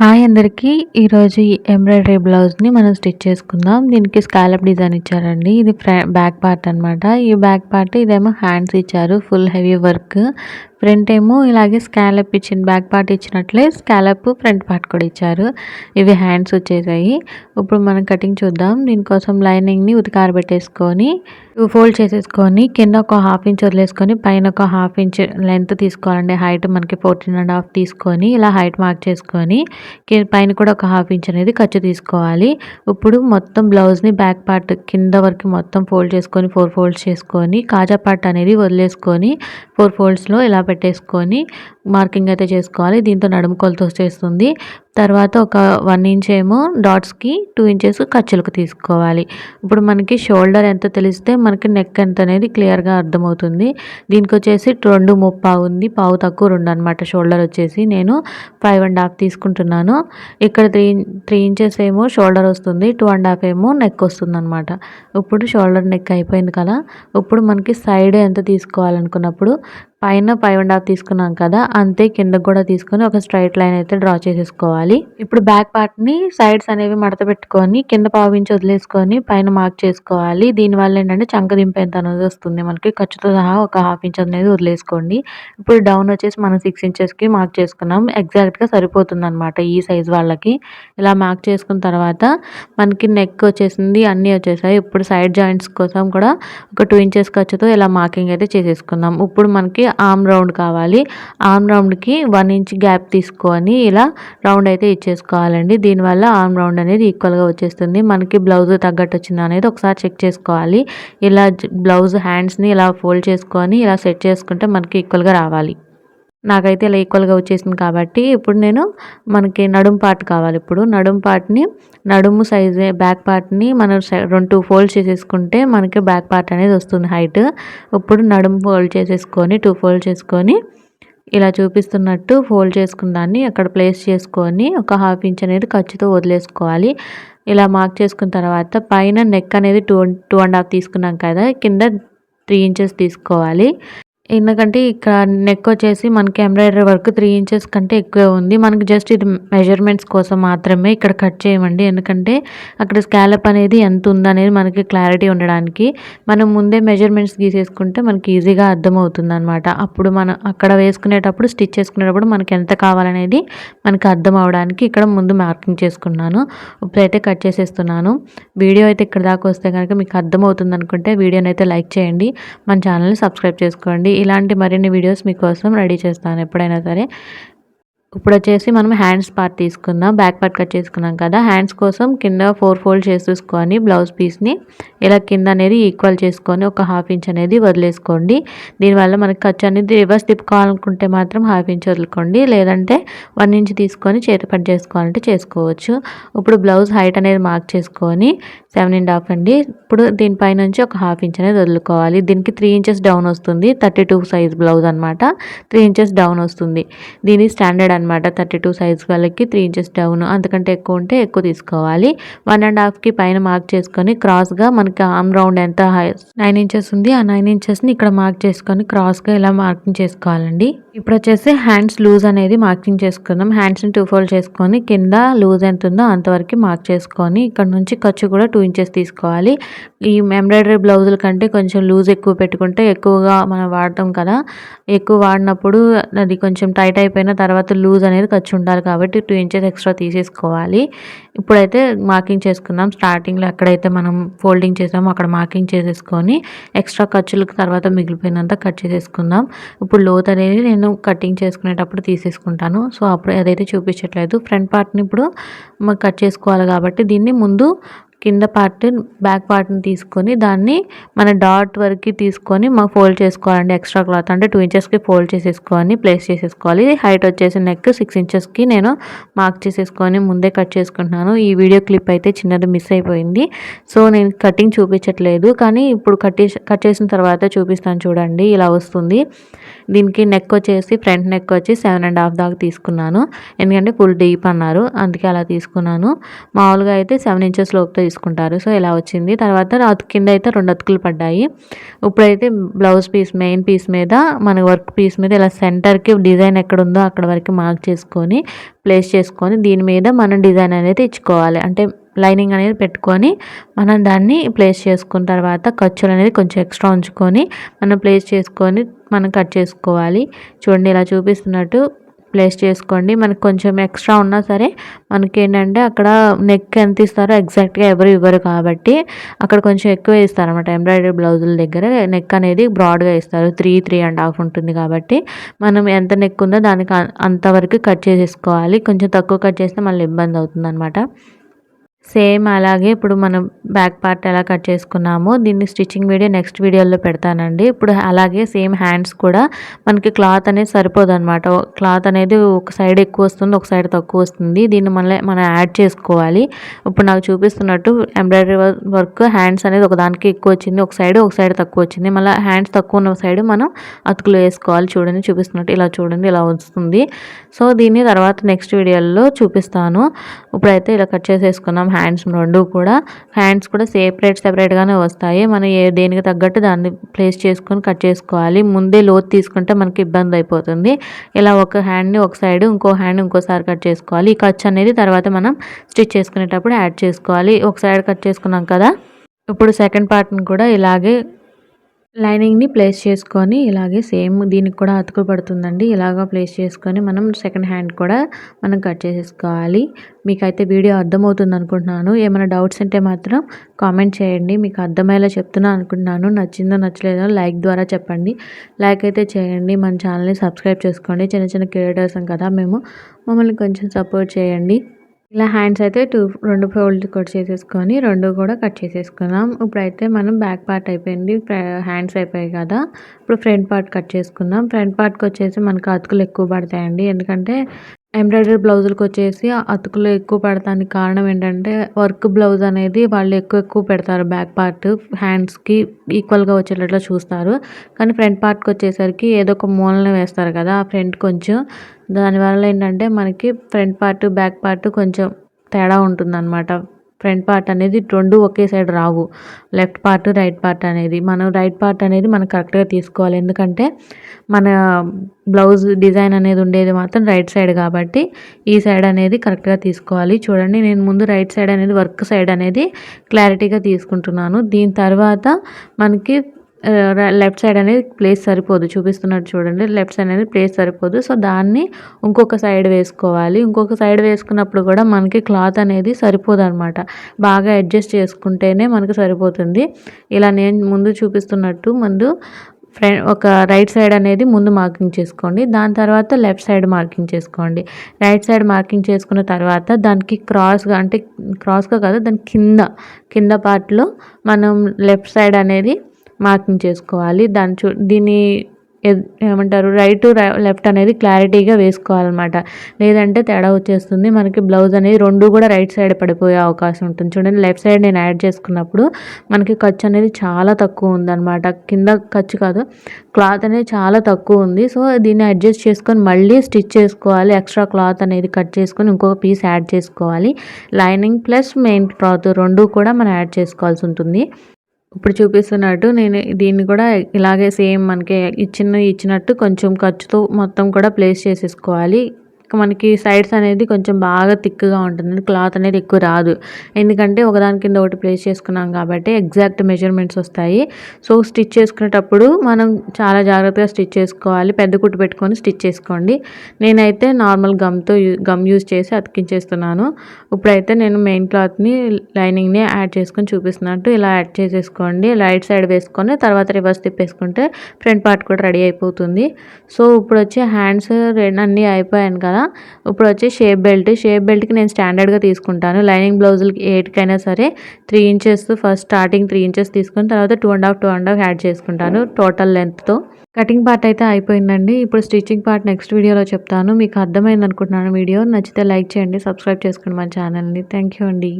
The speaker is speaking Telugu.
హాయ్ అందరికీ. ఈరోజు ఈ ఎంబ్రాయిడరీ బ్లౌజ్‌ని మనం స్టిచ్ చేసుకుందాం. దీనికి స్కాలప్ డిజైన్ ఇచ్చారండి. ఇది బ్యాక్ పార్ట్ అనమాట. ఈ బ్యాక్ పార్ట్ ఇదేమో హ్యాండ్స్ ఇచ్చారు. Full heavy work. ఫ్రంట్ ఏమో ఇలాగే స్కాలప్ ఇచ్చిన బ్యాక్ పార్ట్ ఇచ్చినట్లే స్కాలప్ ఫ్రంట్ పార్ట్ కూడా ఇచ్చారు. ఇవి హ్యాండ్స్ వచ్చేసాయి. ఇప్పుడు మనం కటింగ్ చూద్దాం. దీనికోసం లైనింగ్‌ని ఉతికారబెట్టేసుకొని ఫోల్డ్ చేసేసుకొని కింద ఒక హాఫ్ ఇంచ్ వదిలేసుకొని పైన ఒక హాఫ్ ఇంచ్ లెంత్ తీసుకోవాలండి. హైట్ మనకి 14.5 తీసుకొని ఇలా హైట్ మార్క్ చేసుకొని పైన కూడా ఒక హాఫ్ ఇంచ్ అనేది ఖర్చు తీసుకోవాలి. ఇప్పుడు మొత్తం బ్లౌజ్ని బ్యాక్ పార్ట్ కింద వరకు మొత్తం ఫోల్డ్ చేసుకొని 4 ఫోల్డ్స్ చేసుకొని కాజా పార్ట్ అనేది వదిలేసుకొని 4 ఫోల్డ్స్లో ఇలా పెట్టేసుకొని మార్కింగ్ అయితే చేసుకోవాలి. దీంతో నడుము కొలత వచ్చేస్తుంది. తర్వాత ఒక 1 ఇంచ్ ఏమో డాట్స్కి 2 ఇంచెస్ ఖర్చులకు తీసుకోవాలి. ఇప్పుడు మనకి షోల్డర్ ఎంత తెలిస్తే మనకి నెక్ ఎంత అనేది క్లియర్గా అర్థమవుతుంది. దీనికి వచ్చేసి 2.35 ఉంది. పావు తక్కువ 2 అనమాట. షోల్డర్ వచ్చేసి నేను 5.5 తీసుకుంటున్నాను. ఇక్కడ 3 ఇంచెస్ ఏమో షోల్డర్ వస్తుంది. 2.5 ఏమో నెక్ వస్తుంది అనమాట. ఇప్పుడు షోల్డర్ నెక్ అయిపోయింది కదా. ఇప్పుడు మనకి సైడ్ ఎంత తీసుకోవాలనుకున్నప్పుడు పైన 5.5 తీసుకున్నాం కదా, అంతే కిందకు కూడా తీసుకొని ఒక స్ట్రైట్ లైన్ అయితే డ్రా చేసేసుకోవాలి. ఇప్పుడు బ్యాక్ పార్ట్ని సైడ్స్ అనేవి మడత పెట్టుకొని కింద పావు ఇంచ్ వదిలేసుకొని పైన మార్క్ చేసుకోవాలి. దీనివల్ల ఏంటంటే చంక దింపేంత అనేది వస్తుంది. మనకి ఖర్చుతో సహా ఒక హాఫ్ ఇంచ్ అనేది వదిలేసుకోండి. ఇప్పుడు డౌన్ వచ్చేసి మనం 6 ఇంచెస్కి మార్క్ చేసుకున్నాం. ఎగ్జాక్ట్గా సరిపోతుంది అనమాట ఈ సైజ్ వాళ్ళకి. ఇలా మార్క్ చేసుకున్న తర్వాత మనకి నెక్ వచ్చేసింది, అన్నీ వచ్చేసాయి. ఇప్పుడు సైడ్ జాయింట్స్ కోసం కూడా ఒక 2 ఇంచెస్ ఖర్చుతో ఇలా మార్కింగ్ అయితే చేసేసుకున్నాం. ఇప్పుడు మనకి ఆర్మ్ రౌండ్ కావాలి. ఆర్మ్ రౌండ్కి 1 ఇంచ్ గ్యాప్ తీసుకొని ఇలా రౌండ్ అయితే ఇచ్చేసుకోవాలండి. దీనివల్ల ఆర్మ్ రౌండ్ అనేది ఈక్వల్గా వచ్చేస్తుంది. మనకి బ్లౌజ్ తగ్గట్టు వచ్చిందా అనేది ఒకసారి చెక్ చేసుకోవాలి. ఇలా బ్లౌజ్ హ్యాండ్స్ని ఇలా ఫోల్డ్ చేసుకొని ఇలా సెట్ చేసుకుంటే మనకి ఈక్వల్గా రావాలి. నాకైతే ఇలా ఈక్వల్గా వచ్చేసింది కాబట్టి ఇప్పుడు నేను మనకి నడుము పార్ట్ కావాలి. ఇప్పుడు నడుము పార్ట్ని నడుము సైజే బ్యాక్ పార్ట్ని మనం 2 ఫోల్డ్ చేసేసుకుంటే మనకి బ్యాక్ పార్ట్ అనేది వస్తుంది హైట్. ఇప్పుడు నడుము ఫోల్డ్ చేసేసుకొని 2 ఫోల్డ్ చేసుకొని ఇలా చూపిస్తున్నట్టు ఫోల్డ్ చేసుకున్న దాన్ని అక్కడ ప్లేస్ చేసుకొని ఒక హాఫ్ ఇంచ్ అనేది ఖర్చుతో వదిలేసుకోవాలి. ఇలా మార్క్ చేసుకున్న తర్వాత పైన నెక్ అనేది 2.5 తీసుకున్నాం కదా, కింద 3 ఇంచెస్ తీసుకోవాలి. ఎందుకంటే ఇక్కడ నెక్ వచ్చేసి మనకి ఎంబ్రాయిడరీ వర్క్ 3 ఇంచెస్ కంటే ఎక్కువే ఉంది. మనకి జస్ట్ ఇది మెజర్మెంట్స్ కోసం మాత్రమే ఇక్కడ కట్ చేయమండి. ఎందుకంటే అక్కడ స్కాలప్ అనేది ఎంత ఉందనేది మనకి క్లారిటీ ఉండడానికి. మనం ముందే మెజర్మెంట్స్ గీసేసుకుంటే మనకి ఈజీగా అర్థమవుతుంది అనమాట. అప్పుడు మనం అక్కడ వేసుకునేటప్పుడు స్టిచ్ చేసుకునేటప్పుడు మనకి ఎంత కావాలనేది మనకి అర్థం అవడానికి ఇక్కడ ముందు మార్కింగ్ చేసుకున్నాను. ఇప్పుడైతే కట్ చేసేస్తున్నాను. వీడియో అయితే ఇక్కడ దాకా వస్తే కనుక మీకు అర్థమవుతుంది అనుకుంటే వీడియోని అయితే లైక్ చేయండి. మన ఛానల్ని సబ్స్క్రైబ్ చేసుకోండి. ఇలాంటి మరిన్ని వీడియోస్ మీకోసం రెడీ చేస్తాను ఎప్పుడైనా సరే. ఇప్పుడు వచ్చేసి మనం హ్యాండ్స్ పార్ట్ తీసుకుందాం. బ్యాక్ పార్ట్ కట్ చేసుకున్నాం కదా, హ్యాండ్స్ కోసం కింద 4 ఫోల్డ్ చేసేసుకొని బ్లౌజ్ పీస్ని ఇలా కింద అనేది ఈక్వల్ చేసుకొని ఒక హాఫ్ ఇంచ్ అనేది వదిలేసుకోండి. దీనివల్ల మనకి ఖర్చు అనేది రివర్స్ తిప్పుకోవాలనుకుంటే మాత్రం హాఫ్ ఇంచ్ వదులుకోండి, లేదంటే 1 ఇంచ్ తీసుకొని చేతి పని చేసుకోవాలంటే చేసుకోవచ్చు. ఇప్పుడు బ్లౌజ్ హైట్ అనేది మార్క్ చేసుకొని 7.5 అండి. ఇప్పుడు దీనిపై నుంచి ఒక హాఫ్ ఇంచ్ అనేది వదులుకోవాలి. దీనికి 3 ఇంచెస్ డౌన్ వస్తుంది. 32 సైజ్ బ్లౌజ్ అనమాట. 3 ఇంచెస్ డౌన్ వస్తుంది. దీని స్టాండర్డ్ అనమాట. 32 సైజ్ వాళ్ళకి 3 ఇంచెస్ డౌన్, అంతకంటే ఎక్కువ ఉంటే ఎక్కువ తీసుకోవాలి. 1.5కి పైన మార్క్ చేసుకొని క్రాస్గా మనకి ఆర్మ్ రౌండ్ ఎంత 9 ఇంచెస్ ఉంది, ఆ 9 ఇంచెస్ని ఇక్కడ మార్క్ చేసుకొని క్రాస్గా ఇలా మార్కింగ్ చేసుకోవాలండి. ఇప్పుడు వచ్చేసి హ్యాండ్స్ లూజ్ అనేది మార్కింగ్ చేసుకుందాం. హ్యాండ్స్ని 2 ఫోల్డ్ చేసుకొని కింద లూజ్ ఎంత ఉందో అంతవరకు మార్క్ చేసుకొని ఇక్కడ నుంచి ఖర్చు కూడా 2 ఇంచెస్ తీసుకోవాలి. ఈ ఎంబ్రాయిడరీ బ్లౌజుల కంటే కొంచెం లూజ్ ఎక్కువ పెట్టుకుంటే ఎక్కువగా మనం వాడతాం కదా, ఎక్కువ వాడినప్పుడు అది కొంచెం టైట్ అయిపోయిన తర్వాత లూజ్ అనేది ఖర్చు ఉండాలి కాబట్టి 2 ఇంచెస్ ఎక్స్ట్రా తీసేసుకోవాలి. ఇప్పుడైతే మార్కింగ్ చేసుకుందాం. స్టార్టింగ్లో ఎక్కడైతే మనం ఫోల్డింగ్ చేసామో అక్కడ మార్కింగ్ చేసేసుకొని ఎక్స్ట్రా ఖర్చులకు తర్వాత మిగిలిపోయినంత కట్ చేసేసుకుందాం. ఇప్పుడు లోత్ అనేది నేను కటింగ్ చేసుకునేటప్పుడు తీసేసుకుంటాను. సో అప్పుడు అదైతే చూపించట్లేదు. ఫ్రంట్ పార్ట్ని ఇప్పుడు కట్ చేసుకోవాలి కాబట్టి దీన్ని ముందు కింద పార్ట్ బ్యాక్ పార్ట్ని తీసుకొని దాన్ని మన డాట్ వరకు తీసుకొని ఫోల్డ్ చేసుకోవాలండి. ఎక్స్ట్రా క్లాత్ అంటే 2 ఇంచెస్కి ఫోల్డ్ చేసేసుకొని ప్లేస్ చేసేసుకోవాలి. హైట్ వచ్చేసి నెక్ 6 ఇంచెస్కి నేను మార్క్ చేసేసుకొని ముందే కట్ చేసుకుంటున్నాను. ఈ వీడియో క్లిప్ అయితే చిన్నది మిస్ అయిపోయింది. సో నేను కటింగ్ చూపించట్లేదు, కానీ ఇప్పుడు కట్ చేసిన తర్వాత చూపిస్తాను చూడండి. ఇలా వస్తుంది. దీనికి నెక్ వచ్చేసి ఫ్రంట్ నెక్ వచ్చి 7.5 దాకా తీసుకున్నాను. ఎందుకంటే ఫుల్ డీప్ అన్నారు, అందుకే అలా తీసుకున్నాను. మామూలుగా అయితే 7 ఇంచెస్ లోపుతో తీసుకుంటారు. సో ఇలా వచ్చింది. తర్వాత కింద అయితే 2 అతుకులు పడ్డాయి. ఇప్పుడైతే బ్లౌజ్ పీస్ మెయిన్ పీస్ మీద మన వర్క్ పీస్ మీద ఇలా సెంటర్కి డిజైన్ ఎక్కడ ఉందో అక్కడ వరకు మార్క్ చేసుకొని ప్లేస్ చేసుకొని దీని మీద మనం డిజైన్ అనేది ఇచ్చుకోవాలి. అంటే లైనింగ్ అనేది పెట్టుకొని మనం దాన్ని ప్లేస్ చేసుకున్న తర్వాత ఖర్చులు అనేది కొంచెం ఎక్స్ట్రా ఉంచుకొని మనం ప్లేస్ చేసుకొని మనం కట్ చేసుకోవాలి. చూడండి ఇలా చూపిస్తున్నట్టు ప్లేస్ చేసుకోండి. మనకు కొంచెం ఎక్స్ట్రా ఉన్నా సరే మనకేంటంటే అక్కడ నెక్ ఎంత ఇస్తారో ఎగ్జాక్ట్గా ఎవరు ఇవ్వరు కాబట్టి అక్కడ కొంచెం ఎక్కువ ఇస్తారన్నమాట. ఎంబ్రాయిడరీ బ్లౌజుల దగ్గర నెక్ అనేది బ్రాడ్గా ఇస్తారు, 3.5 ఉంటుంది కాబట్టి మనం ఎంత నెక్ ఉందో దానికి అంతవరకు కట్ చేసేసుకోవాలి. కొంచెం తక్కువ కట్ చేస్తే మళ్ళీ ఇబ్బంది అవుతుంది అనమాట. సేమ్ అలాగే ఇప్పుడు మనం బ్యాక్ పార్ట్ ఎలా కట్ చేసుకున్నామో దీన్ని స్టిచ్చింగ్ వీడియో నెక్స్ట్ వీడియోలో పెడతానండి. ఇప్పుడు అలాగే సేమ్ హ్యాండ్స్ కూడా మనకి క్లాత్ అనేది సరిపోదు అనమాట. క్లాత్ అనేది ఒక సైడ్ ఎక్కువ వస్తుంది, ఒక సైడ్ తక్కువ వస్తుంది. దీన్ని మనం యాడ్ చేసుకోవాలి. ఇప్పుడు నాకు చూపిస్తున్నట్టు ఎంబ్రాయిడరీ వర్క్ హ్యాండ్స్ అనేది ఒకదానికి ఎక్కువ వచ్చింది, ఒక సైడ్ తక్కువ వచ్చింది. మళ్ళీ హ్యాండ్స్ తక్కువ ఉన్న సైడ్ మనం అతుకులు వేసుకోవాలి. చూడండి చూపిస్తున్నట్టు ఇలా చూడండి ఇలా వస్తుంది. సో దీన్ని తర్వాత నెక్స్ట్ వీడియోలో చూపిస్తాను. ఇప్పుడైతే ఇలా కట్ చేసేసుకున్నాం హ్యాండ్స్ హ్యాండ్స్ కూడా సెపరేట్గానే వస్తాయి. మనం దేనికి తగ్గట్టు దాన్ని ప్లేస్ చేసుకొని కట్ చేసుకోవాలి. ముందే లోతు తీసుకుంటే మనకి ఇబ్బంది అయిపోతుంది. ఇలా ఒక హ్యాండ్ని ఒక సైడ్, ఇంకో హ్యాండ్ ఇంకోసారి కట్ చేసుకోవాలి. ఈ ఖర్చు అనేది తర్వాత మనం స్టిచ్ చేసుకునేటప్పుడు యాడ్ చేసుకోవాలి. ఒక సైడ్ కట్ చేసుకున్నాం కదా, ఇప్పుడు సెకండ్ పార్ట్ని కూడా ఇలాగే లైనింగ్ని ప్లేస్ చేసుకొని ఇలాగే సేమ్ దీనికి కూడా అతుకు పడుతుందండి. ఇలాగా ప్లేస్ చేసుకొని మనం సెకండ్ హ్యాండ్ కూడా మనం కట్ చేసేసుకోవాలి. మీకైతే వీడియో అర్థమవుతుంది అనుకుంటున్నాను. ఏమైనా డౌట్స్ ఉంటే మాత్రం కామెంట్ చేయండి. మీకు అర్థమయ్యేలా చెప్తున్నాను అనుకుంటున్నాను. నచ్చిందో నచ్చలేదో లైక్ ద్వారా చెప్పండి. లైక్ అయితే చేయండి. మన ఛానల్ని సబ్స్క్రైబ్ చేసుకోండి. చిన్న క్రియేటర్స్ కదా మేము, మమ్మల్ని కొంచెం సపోర్ట్ చేయండి. ఇలా హ్యాండ్స్ అయితే 2 ఫోల్డ్ కట్ చేసేసుకొని 2 కూడా కట్ చేసేసుకున్నాం. ఇప్పుడైతే మనం బ్యాక్ పార్ట్ అయిపోయింది, హ్యాండ్స్ అయిపోయాయి కదా. ఇప్పుడు ఫ్రంట్ పార్ట్ కట్ చేసుకుందాం. ఫ్రంట్ పార్ట్కి వచ్చేసి మనకు అతుకులు ఎక్కువ పడతాయండి. ఎందుకంటే ఎంబ్రాయిడరీ బ్లౌజులకు వచ్చేసి అతుకులు ఎక్కువ పడటానికి కారణం ఏంటంటే వర్క్ బ్లౌజ్ అనేది వాళ్ళు ఎక్కువ పెడతారు. బ్యాక్ పార్ట్ హ్యాండ్స్కి ఈక్వల్గా వచ్చేటట్లు చూస్తారు. కానీ ఫ్రంట్ పార్ట్కి వచ్చేసరికి ఏదో ఒక మూలన వేస్తారు కదా ఆ ఫ్రంట్ కొంచెం. దానివల్ల ఏంటంటే మనకి ఫ్రంట్ పార్ట్ బ్యాక్ పార్ట్ కొంచెం తేడా ఉంటుందన్నమాట. ఫ్రంట్ పార్ట్ అనేది 2 ఒకే సైడ్ రావు. లెఫ్ట్ పార్ట్ రైట్ పార్ట్ అనేది మనం రైట్ పార్ట్ అనేది మనం కరెక్ట్గా తీసుకోవాలి. ఎందుకంటే మన బ్లౌజ్ డిజైన్ అనేది ఉండేది మాత్రం రైట్ సైడ్ కాబట్టి ఈ సైడ్ అనేది కరెక్ట్గా తీసుకోవాలి. చూడండి నేను ముందు రైట్ సైడ్ అనేది వర్క్ సైడ్ అనేది క్లారిటీగా తీసుకుంటున్నాను. దీని తర్వాత మనకి లెఫ్ట్ సైడ్ అనేది ప్లేస్ సరిపోదు. చూపిస్తున్నట్టు చూడండి లెఫ్ట్ సైడ్ అనేది ప్లేస్ సరిపోదు. సో దాన్ని ఇంకొక సైడ్ వేసుకోవాలి. ఇంకొక సైడ్ వేసుకున్నప్పుడు కూడా మనకి క్లాత్ అనేది సరిపోదు అనమాట. బాగా అడ్జస్ట్ చేసుకుంటేనే మనకు సరిపోతుంది. ఇలా నేను ముందు చూపిస్తున్నట్టు ఒక రైట్ సైడ్ అనేది ముందు మార్కింగ్ చేసుకోండి. దాని తర్వాత లెఫ్ట్ సైడ్ మార్కింగ్ చేసుకోండి. రైట్ సైడ్ మార్కింగ్ చేసుకున్న తర్వాత దానికి క్రాస్గా కాదు దాని కింద పార్ట్లో మనం లెఫ్ట్ సైడ్ అనేది మార్కింగ్ చేసుకోవాలి. దీన్ని ఏమంటారు రైట్ లెఫ్ట్ అనేది క్లారిటీగా వేసుకోవాలన్నమాట. లేదంటే తేడా వచ్చేస్తుంది. మనకి బ్లౌజ్ అనేది 2 కూడా రైట్ సైడ్ పడిపోయే అవకాశం ఉంటుంది. చూడండి లెఫ్ట్ సైడ్ నేను యాడ్ చేసుకున్నప్పుడు మనకి ఖర్చు అనేది చాలా తక్కువ ఉందన్నమాట. కింద ఖర్చు కాదు క్లాత్ అనేది చాలా తక్కువ ఉంది. సో దీన్ని అడ్జస్ట్ చేసుకొని మళ్ళీ స్టిచ్ చేసుకోవాలి. ఎక్స్ట్రా క్లాత్ అనేది కట్ చేసుకొని ఇంకొక పీస్ యాడ్ చేసుకోవాలి. లైనింగ్ ప్లస్ మెయిన్ క్లాత్ 2 కూడా మనం యాడ్ చేసుకోవాల్సి ఉంటుంది. ఇప్పుడు చూపిస్తున్నట్టు నేను దీన్ని కూడా ఇలాగే సేమ్ మనకి ఇచ్చినట్టు కొంచెం ఖర్చుతో మొత్తం కూడా ప్లేస్ చేసేసుకోవాలి. మనకి సైడ్స్ అనేది కొంచెం బాగా థిక్గా ఉంటుంది. క్లాత్ అనేది ఎక్కువ రాదు. ఎందుకంటే ఒకదాని కింద ఒకటి ప్లేస్ చేసుకున్నాం కాబట్టి ఎగ్జాక్ట్ మెజర్మెంట్స్ వస్తాయి. సో స్టిచ్ చేసుకునేటప్పుడు మనం చాలా జాగ్రత్తగా స్టిచ్ చేసుకోవాలి. పెద్ద కుట్టు పెట్టుకొని స్టిచ్ చేసుకోండి. నేనైతే నార్మల్ గమ్ యూజ్ చేసి అతికించేస్తున్నాను. ఇప్పుడైతే నేను మెయిన్ క్లాత్ని లైనింగ్ని యాడ్ చేసుకొని చూపిస్తున్నట్టు ఇలా యాడ్ చేసేసుకోండి. రైట్ సైడ్ వేసుకొని తర్వాత రివర్స్ తిప్పేసుకుంటే ఫ్రంట్ పార్ట్ కూడా రెడీ అయిపోతుంది. సో ఇప్పుడు వచ్చి హ్యాండ్స్ అన్నీ అయిపోయాను కదా. ఇప్పుడు వచ్చి షేప్ బెల్ట్కి నేను స్టాండర్డ్గా తీసుకుంటాను. లైనింగ్ బ్లౌజులకి 8కైనా సరే 3 ఇంచెస్ ఫస్ట్ స్టార్టింగ్ 3 ఇంచెస్ తీసుకుని తర్వాత 2.5 యాడ్ చేసుకుంటాను టోటల్ లెంత్తో. కటింగ్ పార్ట్ అయితే అయిపోయిందండి. ఇప్పుడు స్టిచ్చింగ్ పార్ట్ నెక్స్ట్ వీడియోలో చెప్తాను. మీకు అర్థమైంది అనుకుంటున్నాను. వీడియో నచ్చితే లైక్ చేయండి, సబ్స్క్రైబ్ చేసుకోండి మన ఛానల్ని. థ్యాంక్ యూ అండి.